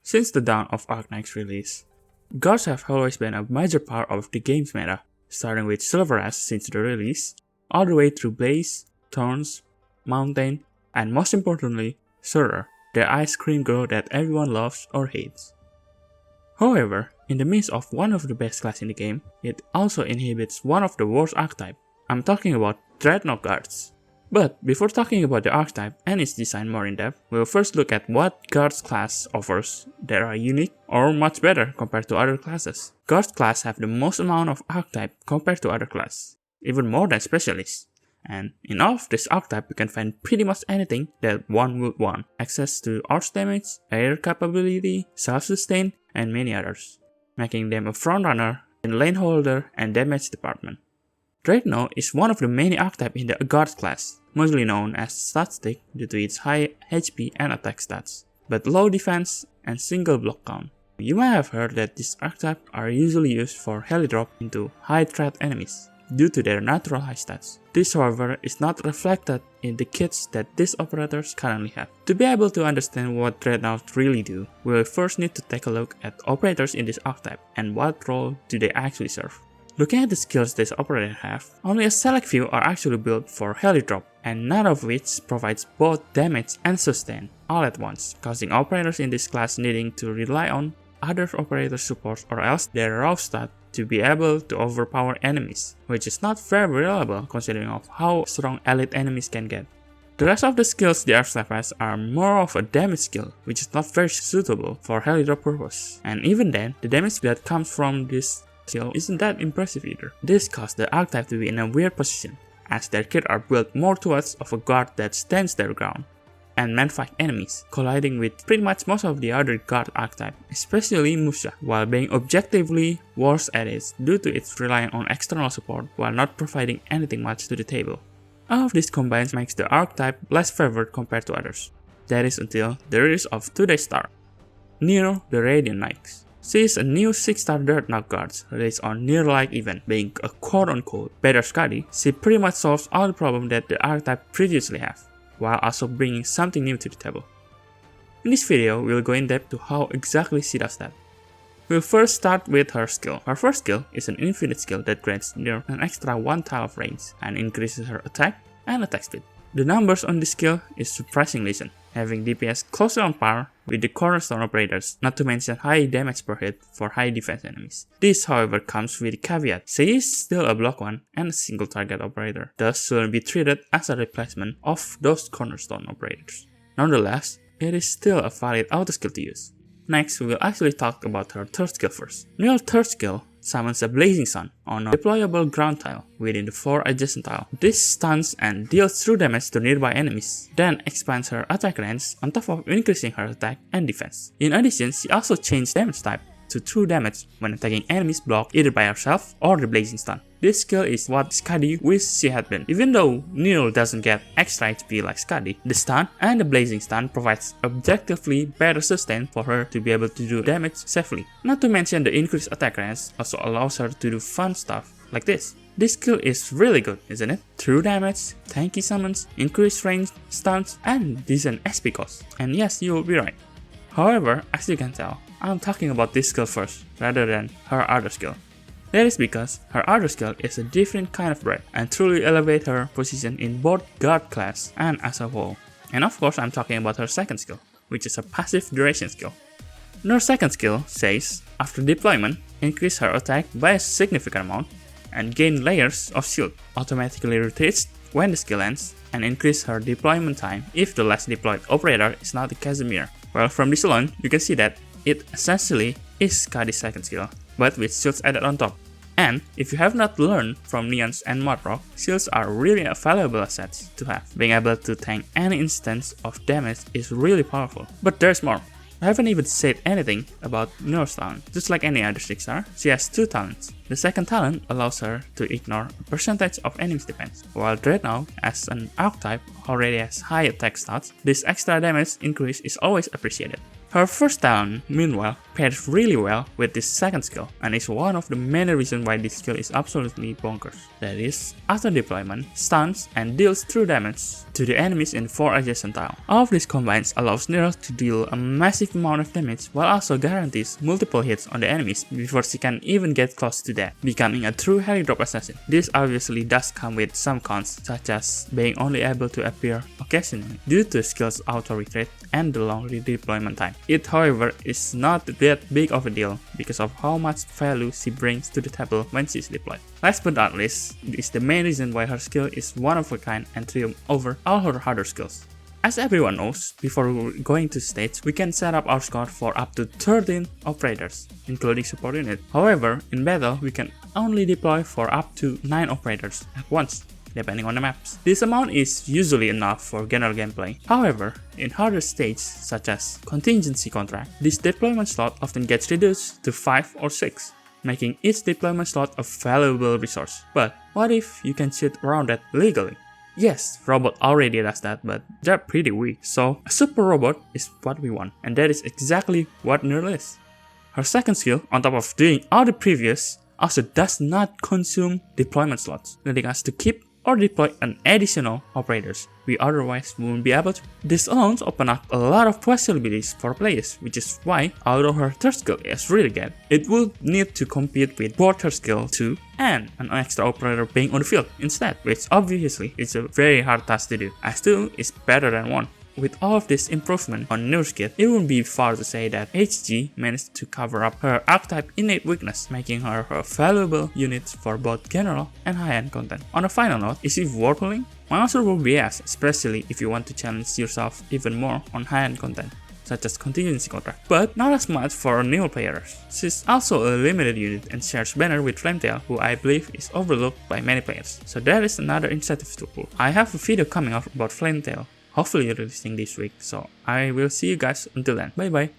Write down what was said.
Since the dawn of Arknights release, guards have always been a major part of the game's meta, starting with Silver Ash since the release, all the way through Blaze, Thorns, Mountain, and most importantly, Surtur, the ice cream girl that everyone loves or hates. However, in the midst of one of the best class in the game, it also inhibits one of the worst archetype. I'm talking about Dreadnought guards. But before talking about the archetype and its design more in depth, we'll first look at what Guards class offers that are unique or much better compared to other classes. Guards class have the most amount of archetype compared to other classes, even more than specialists. And in all of this archetype you can find pretty much anything that one would want. Access to arch damage, air capability, self-sustain, and many others, making them a frontrunner in lane holder and damage department. Dreadnought is one of the many archetypes in the Guard class, mostly known as stat stick due to its high HP and attack stats, but low defense and single block count. You may have heard that these archetypes are usually used for heli drop into high threat enemies, due to their natural high stats. This however is not reflected in the kits that these operators currently have. To be able to understand what Dreadnought really do, we will first need to take a look at operators in this archetype and what role do they actually serve. Looking at the skills these operators have, only a select few are actually built for heli drop, and none of which provides both damage and sustain all at once, causing operators in this class needing to rely on other operator support or else their raw stat to be able to overpower enemies, which is not very reliable considering of how strong elite enemies can get. The rest of the skills the archetype has are more of a damage skill, which is not very suitable for heli drop purpose, and even then, the damage that comes from this skill isn't that impressive either. This caused the archetype to be in a weird position, as their kit are built more towards of a guard that stands their ground and man-fight enemies, colliding with pretty much most of the other guard archetype, especially Musha, while being objectively worse at it due to its relying on external support while not providing anything much to the table. All of this combines makes the archetype less favored compared to others. That is until the release of today's star, Nearl the Radiant Knight. She is a new 6-star Dreadnought guard released on Nearl-like event. Being a quote-unquote better Skadi, she pretty much solves all the problems that the archetype previously have, while also bringing something new to the table. In this video, we'll go in depth to how exactly she does that. We'll first start with her skill. Her first skill is an infinite skill that grants Nearl an extra 1 tile of range and increases her attack and attack speed. The numbers on this skill is surprisingly decent, having DPS closely on par with the cornerstone operators, not to mention high damage per hit for high defense enemies. This however comes with a caveat. She is still a block 1 and a single target operator, thus shouldn't be treated as a replacement of those cornerstone operators. Nonetheless, it is still a valid auto skill to use. Next, we will actually talk about her third skill first. Nearl's third skill summons a Blazing Sun on a deployable ground tile within the 4 adjacent tiles. This stuns and deals true damage to nearby enemies, then expands her attack range on top of increasing her attack and defense. In addition, she also changed damage type to true damage when attacking enemies blocked either by herself or the Blazing Stun. This skill is what Skadi wished she had been. Even though Nearl doesn't get extra HP like Skadi, the stun and the Blazing Stun provides objectively better sustain for her to be able to do damage safely. Not to mention the increased attack range also allows her to do fun stuff like this. This skill is really good, isn't it? True damage, tanky summons, increased range, stuns, and decent SP cost. And yes, you will be right. However, as you can tell, I'm talking about this skill first, rather than her other skill. That is because her other skill is a different kind of bread, and truly elevate her position in both guard class and as a whole. And of course I'm talking about her second skill, which is a passive duration skill. Her second skill says, after deployment, increase her attack by a significant amount, and gain layers of shield, automatically retreats when the skill ends, and increase her deployment time if the last deployed operator is not a Casimir. Well, from this alone, you can see that it essentially is Skadi's second skill, but with shields added on top. And if you have not learned from Neons and Modrock, shields are really a valuable assets to have. Being able to tank any instance of damage is really powerful. But there's more. I haven't even said anything about Nearl's talent. Just like any other 6-star, she has 2 talents. The second talent allows her to ignore a percentage of enemies' defense, while Dreadnought, as an archetype, already has high attack stats. This extra damage increase is always appreciated. Her first talent, meanwhile, pairs really well with this second skill and is one of the many reasons why this skill is absolutely bonkers. That is, after deployment, stuns and deals true damage to the enemies in 4 adjacent tiles. All of this combines allows Nearl to deal a massive amount of damage while also guarantees multiple hits on the enemies before she can even get close to death, becoming a true heavy drop assassin. This obviously does come with some cons, such as being only able to appear occasionally due to skill's auto retreat and the long redeployment time. It, however, is not that big of a deal because of how much value she brings to the table when she is deployed. Last but not least, is the main reason why her skill is one of a kind and triumph over all her other skills. As everyone knows, before going to stage, we can set up our squad for up to 13 operators, including support unit. However, in battle, we can only deploy for up to 9 operators at once, depending on the maps. This amount is usually enough for general gameplay. However, in harder stages such as contingency contract, this deployment slot often gets reduced to 5 or 6, making each deployment slot a valuable resource. But what if you can cheat around that legally? Yes, robot already does that, but they're pretty weak, so a super robot is what we want, and that is exactly what Nearl is. Her second skill, on top of doing all the previous, also does not consume deployment slots, letting us to keep or deploy an additional operators we otherwise wouldn't be able to. This alone opens up a lot of possibilities for players, which is why, although her third skill is really good, it would need to compete with both her skill 2 and an extra operator being on the field instead, which obviously is a very hard task to do, as 2 is better than 1. With all of this improvement on Nearl's kit, it wouldn't be far to say that HG managed to cover up her Archetype innate weakness, making her a valuable unit for both general and high-end content. On a final note, is she worth pulling? My answer will be yes, especially if you want to challenge yourself even more on high-end content, such as contingency contract, but not as much for newer players. She's also a limited unit and shares banner with Flametail, who I believe is overlooked by many players, so that is another incentive to pull. I have a video coming up about Flametail, hopefully releasing this week, so I will see you guys until then. Bye bye.